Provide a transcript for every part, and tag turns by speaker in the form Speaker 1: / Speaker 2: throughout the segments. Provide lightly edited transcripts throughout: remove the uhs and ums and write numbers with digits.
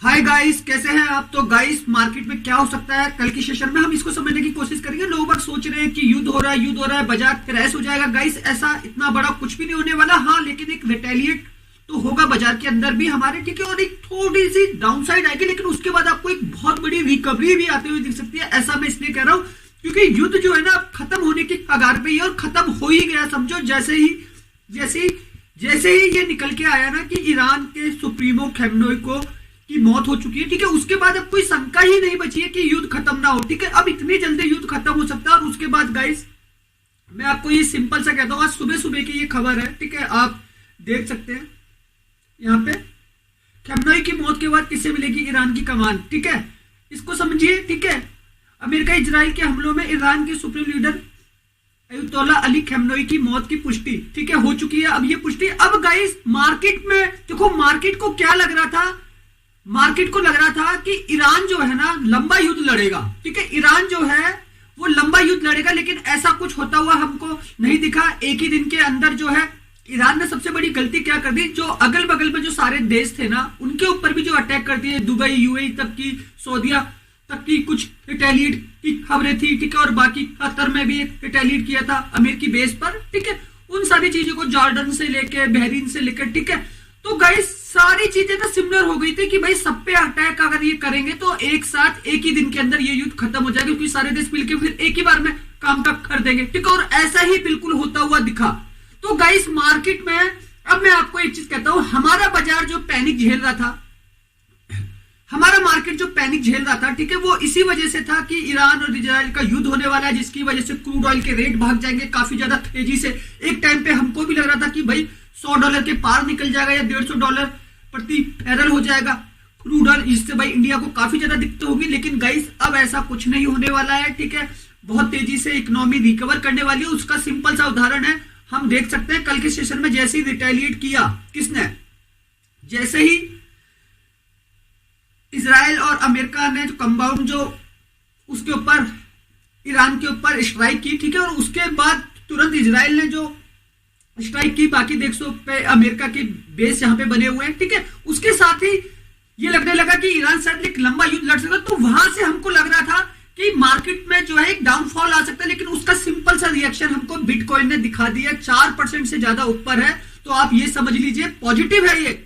Speaker 1: Hi guys, कैसे हैं आप? तो गाइस, मार्केट में क्या हो सकता है कल की सेशन में, हम इसको समझने की कोशिश करेंगे। लोग बाग सोच रहे हैं कि युद्ध हो रहा है, बाजार क्रैश हो जाएगा। गाइस, ऐसा इतना बड़ा कुछ भी नहीं होने वाला। हाँ, लेकिन एक रिटेलिएट तो होगा बाजार के अंदर भी हमारे, ठीक है। और एक थोड़ी सी डाउन साइड आएगी, लेकिन उसके बाद आपको एक बहुत बड़ी रिकवरी भी आती हुई दिख सकती है। ऐसा मैं इसलिए कह रहा हूँ क्योंकि युद्ध जो है ना, खत्म होने की कगार पे ही है और खत्म हो ही गया समझो। जैसे ही जैसे ही ये निकल के आया ना कि ईरान के सुप्रीमो खमेनेई को की मौत हो चुकी है, ठीक है, उसके बाद अब कोई शंका ही नहीं बची है कि युद्ध खत्म ना हो, ठीक है। अब इतनी जल्दी युद्ध खत्म हो सकता है। और उसके बाद गाइस, मैं आपको ये सिंपल सा कहता हूँ, आज सुबह सुबह की ये खबर है, ठीक है, आप देख सकते हैं यहाँ पे। खमेनेई की मौत के बाद किसे मिलेगी ईरान की कमान, ठीक है, इसको समझिए, ठीक है। अमेरिका इजराइल के हमलों में ईरान के सुप्रीम लीडर अयतुल्ला अली खमेनेई की मौत की पुष्टि, ठीक है, हो चुकी है। अब ये पुष्टि, अब गाइस मार्केट में देखो, मार्केट को क्या लग रहा था, मार्केट को लग रहा था कि ईरान जो है ना लंबा युद्ध लड़ेगा, ठीक है, ईरान जो है वो लंबा युद्ध लड़ेगा। लेकिन ऐसा कुछ होता हुआ हमको नहीं दिखा। एक ही दिन के अंदर जो है ईरान ने सबसे बड़ी गलती क्या कर दी, जो अगल बगल में जो सारे देश थे ना, उनके ऊपर भी जो अटैक कर दिए, दुबई, यूएई तक की, सऊदीया तक की कुछ रिटेलिएट की खबरें थी, ठीक है। और बाकी कतर में भी एक रिटेलिएट किया था अमेरिकी बेस पर, ठीक है। उन सारी चीजों को जॉर्डन से लेके, बहरीन से लेकर, ठीक है। तो गाइस, सारी चीजें तो सिमिलर हो गई थी कि भाई सब पे अटैक अगर ये करेंगे तो एक साथ एक ही दिन के अंदर ये युद्ध खत्म हो जाएगा, क्योंकि सारे देश मिलकर फिर एक ही बार में काम कर देंगे, ठीक है। और ऐसा ही बिल्कुल होता हुआ दिखा। तो गाइस, मार्केट में अब मैं आपको एक चीज कहता हूं, हमारा बाजार जो पैनिक झेल रहा था, हमारा मार्केट जो पैनिक झेल रहा था, ठीक है, वो इसी वजह से था कि ईरान और इजराइल का युद्ध होने वाला है, जिसकी वजह से क्रूड ऑयल के रेट भाग जाएंगे काफी ज्यादा तेजी से। एक टाइम पे हमको भी लग रहा था कि भाई $100 के पार निकल जाएगा या $150 प्रति बैरल हो जाएगा क्रूड ऑयल, जिससे भाई इंडिया को काफी ज्यादा दिक्कत होगी। लेकिन गाइस, अब ऐसा कुछ नहीं होने वाला है, ठीक है। बहुत तेजी से इकोनॉमी रिकवर करने वाली है। उसका सिंपल सा उदाहरण है, हम देख सकते हैं कल के सेशन में जैसे ही रिटेलिएट किया किसने, जैसे ही इजराइल और अमेरिका ने जो कंपाउंड जो उसके ऊपर ईरान के ऊपर स्ट्राइक की, ठीक है, और उसके बाद तुरंत इजराइल ने जो स्ट्राइक की बाकी देशों पे अमेरिका के बेस यहाँ पे बने हुए हैं, ठीक है, उसके साथ ही ये लगने लगा कि ईरान शायद एक लंबा युद्ध लड़ सकता है। तो वहां से हमको लग रहा था कि मार्केट में जो है एक डाउनफॉल आ सकता है। लेकिन उसका सिंपल सा रिएक्शन हमको बिटकॉइन ने दिखा दिया, 4% से ज्यादा ऊपर है। तो आप ये समझ लीजिए पॉजिटिव है ये।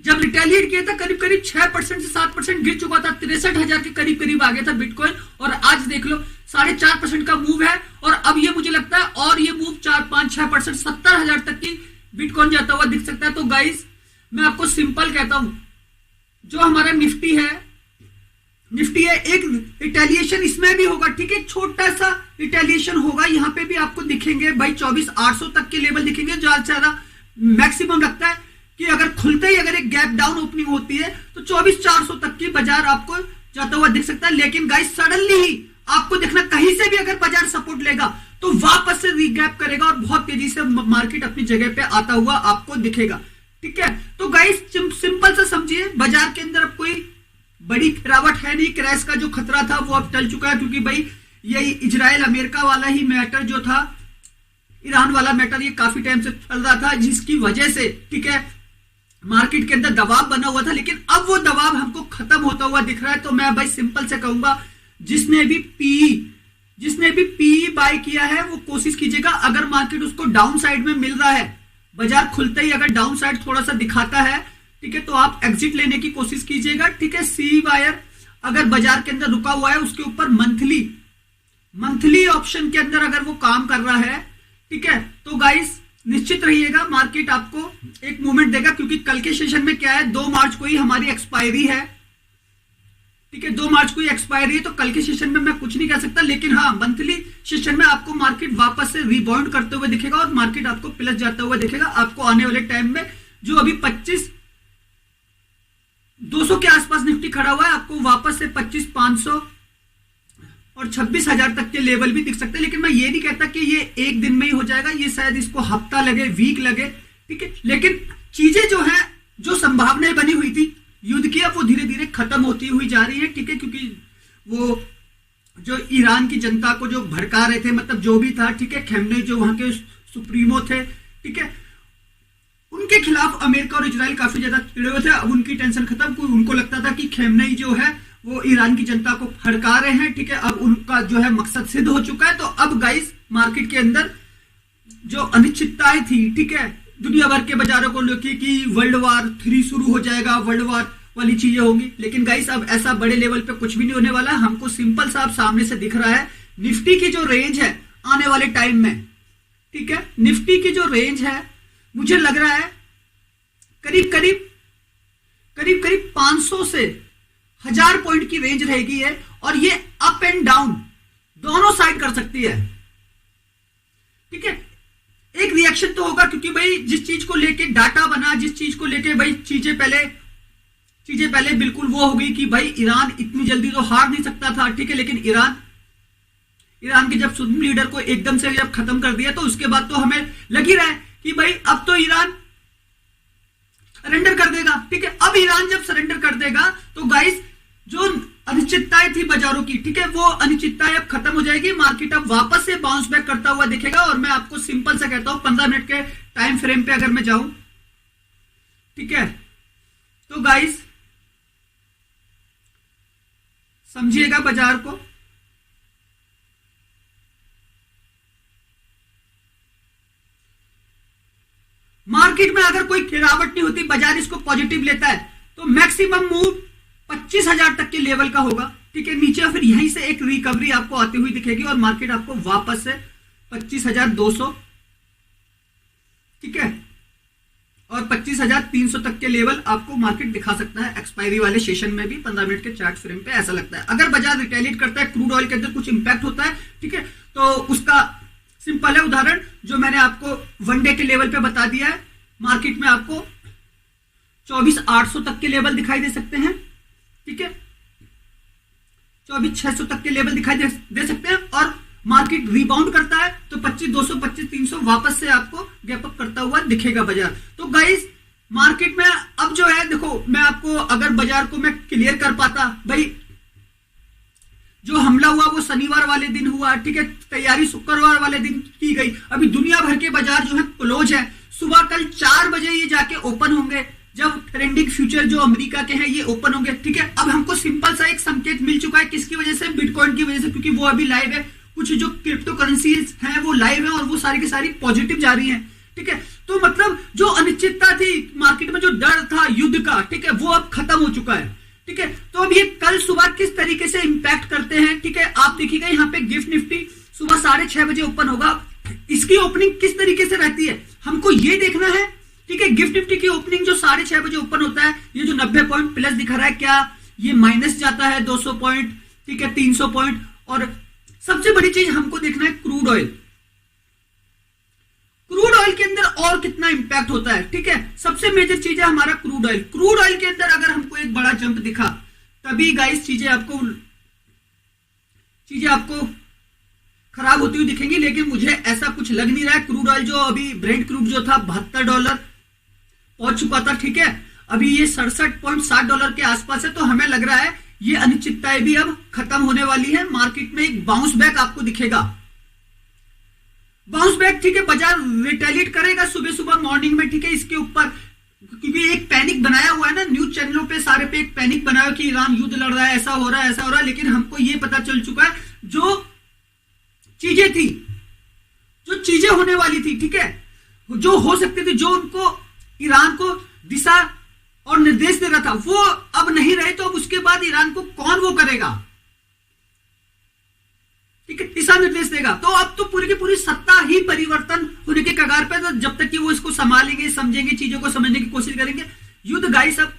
Speaker 1: जब रिटेलिएट किया था करीब करीब 6% से 7% गिर चुका था, 63,000 के करीब करीब आ गया था बिटकॉइन, और आज देख लो 4.5% का मूव है। और अब ये मुझे लगता है और ये मूव 4-5-6% 70,000 तक की बिटकॉइन जाता हुआ दिख सकता है। तो गाइस, मैं आपको सिंपल कहता हूं, जो हमारा निफ्टी है एक रिटेलिएशन इसमें भी होगा, ठीक है, छोटा सा रिटेलिएशन होगा। यहां पे भी आपको दिखेंगे भाई 24,800 तक के लेवल दिखेंगे, जो ज्यादा मैक्सिमम लगता है कि अगर खुलते ही अगर एक गैप डाउन ओपनिंग होती है तो 24,400 तक की बाजार आपको जाता हुआ दिख सकता है। लेकिन गाइस, सडनली ही आपको देखना, कहीं से भी अगर बाजार सपोर्ट लेगा तो वापस से रीगैप करेगा और बहुत तेजी से मार्केट अपनी जगह पे आता हुआ आपको दिखेगा, ठीक है। तो गाइस, सिंपल सा समझिए, बाजार के अंदर अब कोई बड़ी गिरावट है नहीं। क्रैश का जो खतरा था वो अब टल चुका है, क्योंकि भाई यही इजराइल अमेरिका वाला ही मैटर जो था, ईरान वाला मैटर, ये काफी टाइम से चल रहा था, जिसकी वजह से, ठीक है, मार्केट के अंदर दबाव बना हुआ था। लेकिन अब वो दबाव हमको खत्म होता हुआ दिख रहा है। तो मैं भाई सिंपल से कहूंगा, जिसने भी पी बाय किया है वो कोशिश कीजिएगा, अगर मार्केट उसको डाउन साइड में मिल रहा है, बाजार खुलते ही अगर डाउन साइड थोड़ा सा दिखाता है, ठीक है, तो आप एग्जिट लेने की कोशिश कीजिएगा, ठीक है। सी बायर अगर बाजार के अंदर रुका हुआ है, उसके ऊपर मंथली ऑप्शन के अंदर अगर वो काम कर रहा है, ठीक है, तो गाइस निश्चित रहिएगा, मार्केट आपको एक मूवमेंट देगा। क्योंकि कल के सेशन में क्या है, 2 मार्च को ही हमारी एक्सपायरी है, ठीक है, 2 मार्च को ही एक्सपायरी है। तो कल के सेशन में मैं कुछ नहीं कह सकता, लेकिन हाँ, मंथली सेशन में आपको मार्केट वापस से रिबाउंड करते हुए दिखेगा और मार्केट आपको प्लस जाता हुआ दिखेगा। आपको आने वाले टाइम में जो अभी 25,200 के आसपास निफ्टी खड़ा हुआ है, आपको वापस से 25,500 और 26,000 तक के लेवल भी दिख सकते हैं। लेकिन मैं ये नहीं कहता कि ये एक दिन में ही हो जाएगा, ये शायद इसको हफ्ता लगे, वीक लगे, ठीक है। लेकिन चीजें जो है, जो संभावनाएं बनी हुई थी युद्ध की, अब वो धीरे धीरे खत्म होती हुई जा रही है, ठीक है। क्योंकि वो जो ईरान की जनता को जो भड़का रहे थे, मतलब जो भी था, ठीक है, खमेनेई जो वहां के सुप्रीमो थे, ठीक है, उनके खिलाफ अमेरिका और इजराइल काफी ज्यादा चिड़े हुए थे। अब उनकी टेंशन खत्म, उनको लगता था कि खेमनेई जो है वो ईरान की जनता को फड़का रहे हैं, ठीक है। अब उनका जो है मकसद सिद्ध हो चुका है। तो अब गाइस मार्केट के अंदर जो अनिश्चितताएं थी, ठीक है, दुनिया भर के बाजारों को लेकर कि वर्ल्ड वार 3 शुरू हो जाएगा, वर्ल्ड वार वाली चीजें होंगी, लेकिन गाइस अब ऐसा बड़े लेवल पे कुछ भी नहीं होने वाला। हमको सिंपल सा सामने से दिख रहा है निफ्टी की जो रेंज है आने वाले टाइम में, ठीक है, निफ्टी की जो रेंज है मुझे लग रहा है करीब करीब 500 से 1000 पॉइंट की रेंज रहेगी है, और ये अप एंड डाउन दोनों साइड कर सकती है, ठीक है। एक रिएक्शन तो होगा, क्योंकि भाई जिस चीज को लेके डाटा बना, जिस चीज को लेके भाई चीजें पहले बिल्कुल वो हो गई कि भाई ईरान इतनी जल्दी तो हार नहीं सकता था, ठीक है, लेकिन ईरान के जब सुप्रीम लीडर को एकदम से जब खत्म कर दिया तो उसके बाद तो हमें लग ही रहा है कि भाई अब तो ईरान सरेंडर कर देगा, ठीक है। अब ईरान जब सरेंडर कर देगा तो गाइस जो अनिश्चितताएं थी बाजारों की, ठीक है, वो अनिश्चितताएं अब खत्म हो जाएगी, मार्केट अब वापस से बाउंस बैक करता हुआ दिखेगा। और मैं आपको सिंपल सा कहता हूं 15 मिनट के टाइम फ्रेम पे अगर मैं जाऊं, ठीक है, तो गाइस समझिएगा बाजार को, मार्केट में अगर कोई गिरावट नहीं होती, बाजार इसको पॉजिटिव लेता है, तो मैक्सिमम मूव 25,000 तक के लेवल का होगा, ठीक है, नीचे फिर यहीं से एक रिकवरी आपको आती हुई दिखेगी और मार्केट आपको वापस से 25,200, ठीक है, और 25,300 तक के लेवल आपको मार्केट दिखा सकता है एक्सपायरी वाले सेशन में भी 15 मिनट के चार्ट फ्रेम पे ऐसा लगता है। अगर बाजार रिटेलिएट करता है, क्रूड ऑयल के अंदर कुछ इंपैक्ट होता है, ठीक है, तो उसका सिंपल है उदाहरण जो मैंने आपको वन डे के लेवल पे बता दिया है, मार्केट में आपको 24,800 तक के लेवल दिखाई दे सकते हैं, ठीक है, 24,600 तक के लेवल दिखाई दे सकते हैं, और मार्केट रिबाउंड करता है तो 25,200 25,300 वापस से आपको गैप अप करता हुआ दिखेगा बाजार। तो गाइस मार्केट में अब जो है, देखो मैं आपको अगर बाजार को मैं क्लियर कर पाता, भाई जो हमला हुआ वो शनिवार वाले दिन हुआ, ठीक है, तैयारी शुक्रवार वाले दिन की गई, अभी दुनिया भर के बाजार जो है क्लोज है, सुबह कल 4 बजे ये जाके ओपन होंगे, जब ट्रेंडिंग फ्यूचर जो अमेरिका के हैं ये ओपन होंगे, ठीक है। अब हमको सिंपल सा एक संकेत मिल चुका है, किसकी वजह से, बिटकॉइन की वजह से, क्योंकि वो अभी लाइव है, कुछ जो क्रिप्टो करेंसीज हैं वो लाइव है और वो सारी की सारी पॉजिटिव जा रही हैं, ठीक है। तो मतलब जो अनिश्चितता थी मार्केट में, जो डर था युद्ध का, ठीक है, वो अब खत्म हो चुका है, ठीक है। तो अब ये कल सुबह किस तरीके से इंपैक्ट करते हैं, ठीक है, आप देखिएगा यहाँ पे गिफ्ट निफ्टी सुबह 6:30 बजे ओपन होगा, इसकी ओपनिंग किस तरीके से रहती है हमको ये देखना है, ठीक है। गिफ्ट निफ्टी की ओपनिंग जो 6:30 बजे ओपन होता है, ये जो 90 पॉइंट प्लस दिखा रहा है, क्या ये माइनस जाता है 200 पॉइंट, ठीक है, 300 पॉइंट, और सबसे बड़ी चीज हमको देखना है क्रूड ऑयल, क्रूड ऑयल के अंदर और कितना इंपैक्ट होता है, ठीक है। सबसे मेजर चीज है हमारा क्रूड ऑयल, क्रूड ऑयल के अंदर अगर हमको एक बड़ा जंप दिखा तभी गाइस चीजें आपको खराब होती हुई दिखेंगी, लेकिन मुझे ऐसा कुछ लग नहीं रहा है। क्रूड ऑयल जो अभी ब्रेंट क्रूड जो था $72 पहुंच चुका था, ठीक है, अभी ये $67.60 के आसपास है, तो हमें लग रहा है ये अनिश्चितताएं भी अब खत्म होने वाली है, मार्केट में एक बाउंस बैक आपको दिखेगा, बाउंस बैक, ठीक है, बाजार रिटेलिएट करेगा सुबह सुबह मॉर्निंग में, ठीक है, इसके ऊपर, क्योंकि एक पैनिक बनाया हुआ है ना न्यूज चैनलों पे, सारे पे एक पैनिक बनाया हुआ कि ईरान युद्ध लड़ रहा है, ऐसा हो रहा है, ऐसा हो रहा है, लेकिन हमको ये पता चल चुका है जो चीजें थी, जो चीजें होने वाली थी, ठीक है, जो हो सकती थी, जो उनको ईरान को दिशा और निर्देश दे रहा था, वो अब नहीं रहे, तो अब उसके बाद ईरान को कौन वो करेगा, ठीक है, दिशा निर्देश देगा। तो अब तो पूरी की पूरी सत्ता ही परिवर्तन होने के कगार पे, तो जब तक कि वो इसको संभालेंगे, समझेंगे, चीजों को समझने की कोशिश करेंगे, युद्ध गाइस अब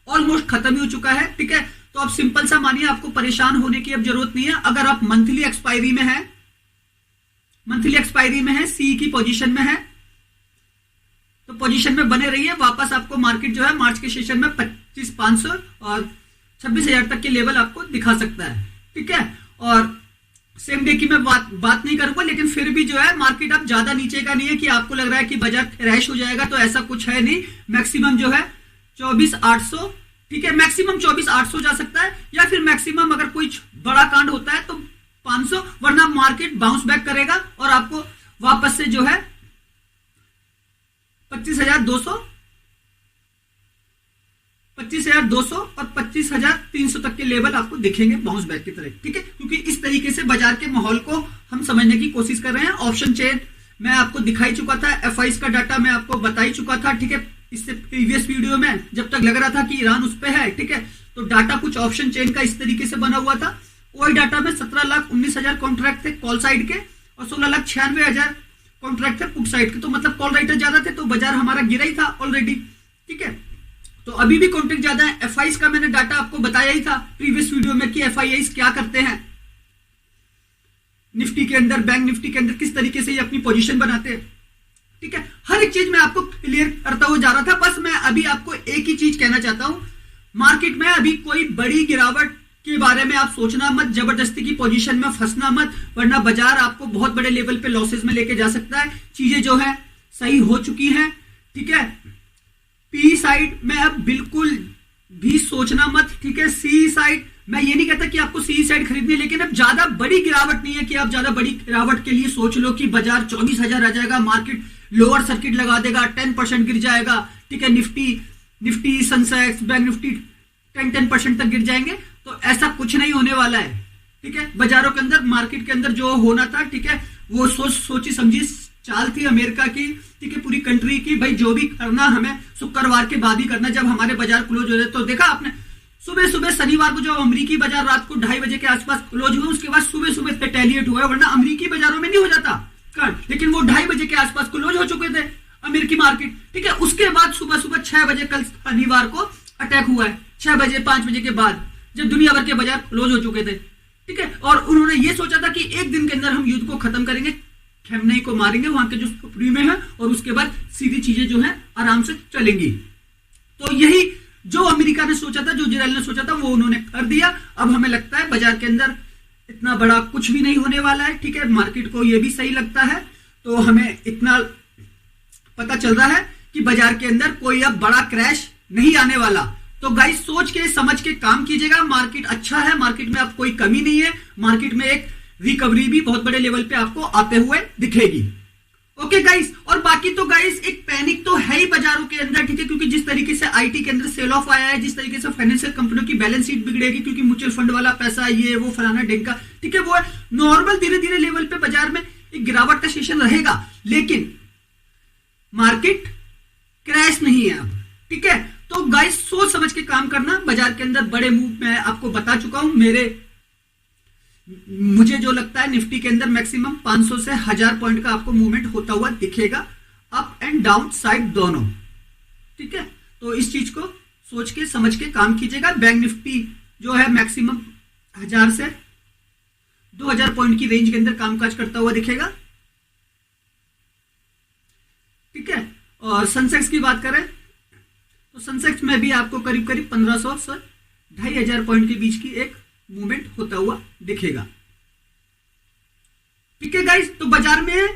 Speaker 1: ऑलमोस्ट खत्म ही हो चुका है, ठीक है। तो अब सिंपल सा मानिए, आपको परेशान होने की अब जरूरत नहीं है। अगर आप मंथली एक्सपायरी में है, सी की पोजीशन में है, तो पोजीशन में बने रहिए, वापस आपको मार्केट जो है मार्च के सेशन में 25,500 और 26,000 तक के लेवल आपको दिखा सकता है, ठीक है। और सेम डे की मैं बात नहीं करूंगा, लेकिन फिर भी जो है मार्केट अब ज्यादा नीचे का नहीं है कि आपको लग रहा है कि बाजार क्रैश हो जाएगा, तो ऐसा कुछ है नहीं। मैक्सिमम जो है 24,800, ठीक है, मैक्सिमम 24,800 जा सकता है, या फिर मैक्सिमम अगर कोई बड़ा कांड होता है तो 500, वरना मार्केट बाउंस बैक करेगा और आपको वापस से जो है 25,200 25,200 और 25,300 तक के लेवल आपको दिखेंगे बाउंस बैक की तरह, ठीक है। क्योंकि इस तरीके से बाजार के माहौल को हम समझने की कोशिश कर रहे हैं। ऑप्शन चेन मैं आपको दिखाई चुका था, एफआईज का डाटा मैं आपको बता ही चुका था, ठीक है। इससे प्रीवियस वीडियो में जब तक लग रहा था कि ईरान उस पे है, ठीक है, तो डाटा कुछ ऑप्शन चेन का इस तरीके से बना हुआ था। वही डाटा में 17,19,000 कॉन्ट्रैक्ट थे कॉल साइड के और 16,96,000 कॉन्ट्रैक्ट थे पुट साइड के। तो मतलब कॉल राइटर ज्यादा थे तो बाजार हमारा गिरा ही था ऑलरेडी, ठीक है। तो अभी भी कॉन्ट्रैक्ट ज्यादा है। एफआईज का मैंने डाटा आपको बताया ही था प्रीवियस वीडियो में कि एफआईआईज क्या करते हैं निफ्टी के अंदर, बैंक निफ्टी के अंदर किस तरीके से ये अपनी पोजीशन बनाते हैं, ठीक है। हर एक चीज मैं आपको क्लियर करता हुआ जा रहा था। बस मैं अभी आपको एक ही चीज कहना चाहता हूं, मार्केट में अभी कोई बड़ी गिरावट के बारे में आप सोचना मत, जबरदस्ती की पोजीशन में फंसना मत, वरना बाजार आपको बहुत बड़े लेवल पे लॉसेस में लेके जा सकता है। चीजें जो है सही हो चुकी हैं, ठीक है। पी साइड में अब बिल्कुल भी सोचना मत, ठीक है। सी साइड मैं ये नहीं कहता कि आपको सी साइड खरीदनी है, लेकिन अब ज्यादा बड़ी गिरावट नहीं है कि आप ज्यादा बड़ी गिरावट के लिए सोच लो कि बाजार 24,000 आ जाएगा, मार्केट लोअर सर्किट लगा देगा, 10% गिर जाएगा, ठीक है। निफ्टी सेंसेक्स बैंक निफ्टी 10% तक गिर जाएंगे, तो ऐसा कुछ नहीं होने वाला है, ठीक है। बाजारों के अंदर मार्केट के अंदर जो होना था, ठीक है, वो सोची समझी चाल थी अमेरिका की, ठीक है, पूरी कंट्री की। भाई जो भी करना हमें शुक्रवार के बाद ही करना, जब हमारे बाजार क्लोज हो जाए। तो देखा आपने सुबह सुबह शनिवार को जो अमेरिकी बाजार रात को 2:30 बजे के आसपास क्लोज हुए, उसके बाद सुबह सुबह रिटेलिएट हुआ, वरना अमेरिकी बाजारों में नहीं हो जाता कल, लेकिन वो 2:30 बजे के आसपास क्लोज हो चुके थे अमेरिकी मार्केट, ठीक है। उसके बाद सुबह सुबह 6 बजे कल शनिवार को अटैक हुआ है, 6 बजे 5 बजे के बाद, जब दुनिया भर के बाजार क्लोज हो चुके थे, ठीक है। और उन्होंने ये सोचा था कि एक दिन के अंदर हम युद्ध को खत्म करेंगे, खेमनेई को मारेंगे वहां के जो सुप्रीम में है, और उसके बाद सीधी चीजें जो है आराम से चलेंगी। तो यही जो अमेरिका ने सोचा था, जो इजराइल ने सोचा था, वो उन्होंने कर दिया। अब हमें लगता है बाजार के अंदर इतना बड़ा कुछ भी नहीं होने वाला है, ठीक है। मार्केट को ये भी सही लगता है, तो हमें इतना पता चल रहा है कि बाजार के अंदर कोई अब बड़ा क्रैश नहीं आने वाला। तो गाइस सोच के समझ के काम कीजिएगा। मार्केट अच्छा है, मार्केट में अब कोई कमी नहीं है, मार्केट में एक रिकवरी भी बहुत बड़े लेवल पे आपको आते हुए दिखेगी। ओके गाइस, और बाकी तो गाइस एक पैनिक तो है ही बाजारों के अंदर, ठीक है, क्योंकि जिस तरीके से आईटी के अंदर सेल ऑफ आया है, जिस तरीके से फाइनेंशियल कंपनियों की बैलेंस शीट बिगड़ेगी क्योंकि म्यूचुअल फंड वाला पैसा ये वो फलाना ढेंका, ठीक है, वो नॉर्मल धीरे धीरे लेवल पे बाजार में एक गिरावट का सेशन रहेगा, लेकिन मार्केट क्रैश नहीं है अब, ठीक है। तो गाइस सोच समझ के काम करना। बाजार के अंदर बड़े मूव मैं आपको बता चुका हूं। मुझे जो लगता है निफ्टी के अंदर मैक्सिमम 500 से 1000 पॉइंट का आपको मूवमेंट होता हुआ दिखेगा, अप एंड डाउन साइड दोनों, ठीक है। तो इस चीज को सोच के समझ के काम कीजिएगा। बैंक निफ्टी जो है मैक्सिमम 1000 से 2000 पॉइंट की रेंज के अंदर कामकाज करता हुआ दिखेगा, ठीक है। और सेंसेक्स की बात करें तो सेंसेक्स में भी आपको करीब करीब 1500 से 2500 पॉइंट के बीच की एक मूवमेंट होता हुआ दिखेगा, ठीक है गाइस। तो बाजार में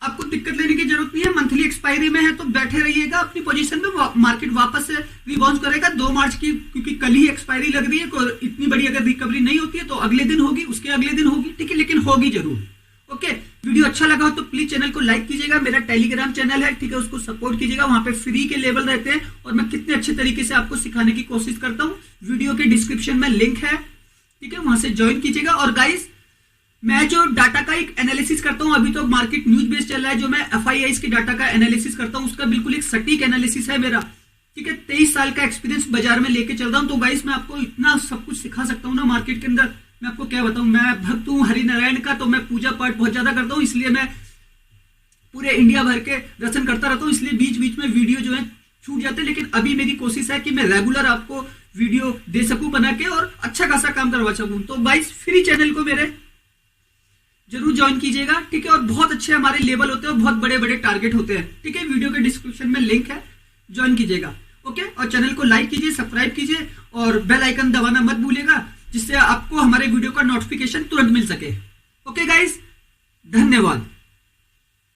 Speaker 1: आपको दिक्कत लेने की जरूरत नहीं है, मंथली एक्सपायरी में है तो बैठे रहिएगा अपनी पोजीशन में। मार्केट वापस से रिबाउंस करेगा 2 मार्च की, क्योंकि कल ही एक्सपायरी लग रही है। इतनी बड़ी अगर रिकवरी नहीं होती है तो अगले दिन होगी, उसके अगले दिन होगी, ठीक है, लेकिन होगी जरूर। ओके, वीडियो अच्छा लगा हो तो प्लीज चैनल को लाइक कीजिएगा। मेरा टेलीग्राम चैनल है, ठीक है, उसको सपोर्ट कीजिएगा। वहां पे फ्री के लेवल रहते हैं और मैं कितने अच्छे तरीके से आपको सिखाने की कोशिश करता हूं। वीडियो के डिस्क्रिप्शन में लिंक है, ठीक है, वहां से ज्वाइन कीजिएगा। और गाइस मैं जो डाटा का एक एनालिसिस करता हूं, अभी तो मार्केट न्यूज बेस्ड चल रहा है, जो मैं एफआईआईज के डाटा का एनालिसिस करता हूं उसका बिल्कुल एक सटीक एनालिसिस है मेरा, ठीक है। 23 साल का एक्सपीरियंस बाजार में लेके चल रहा हूं। तो गाइस मैं आपको इतना सब कुछ सिखा सकता हूं ना मार्केट के अंदर, मैं आपको क्या बताऊं। मैं भक्त हूं हरिनारायण का, तो मैं पूजा पाठ बहुत ज्यादा करता हूं, इसलिए मैं पूरे इंडिया भर के दर्शन करता रहता हूं, इसलिए बीच बीच में वीडियो जो है छूट जाते हैं। लेकिन अभी मेरी कोशिश है कि मैं रेगुलर आपको वीडियो दे सकूं बना के और अच्छा खासा काम करवा सकूं। तो गाइस फ्री चैनल को मेरे जरूर ज्वाइन कीजिएगा, ठीक है। और बहुत अच्छे हमारे लेवल होते हैं और बहुत बड़े बड़े टारगेट होते हैं, ठीक है। वीडियो के डिस्क्रिप्शन में लिंक है, ज्वाइन कीजिएगा, ओके। और चैनल को लाइक कीजिए, सब्सक्राइब कीजिए और बेल आइकन दबाना मत भूलिएगा, जिससे आपको हमारे वीडियो का नोटिफिकेशन तुरंत मिल सके। ओके गाइस, धन्यवाद।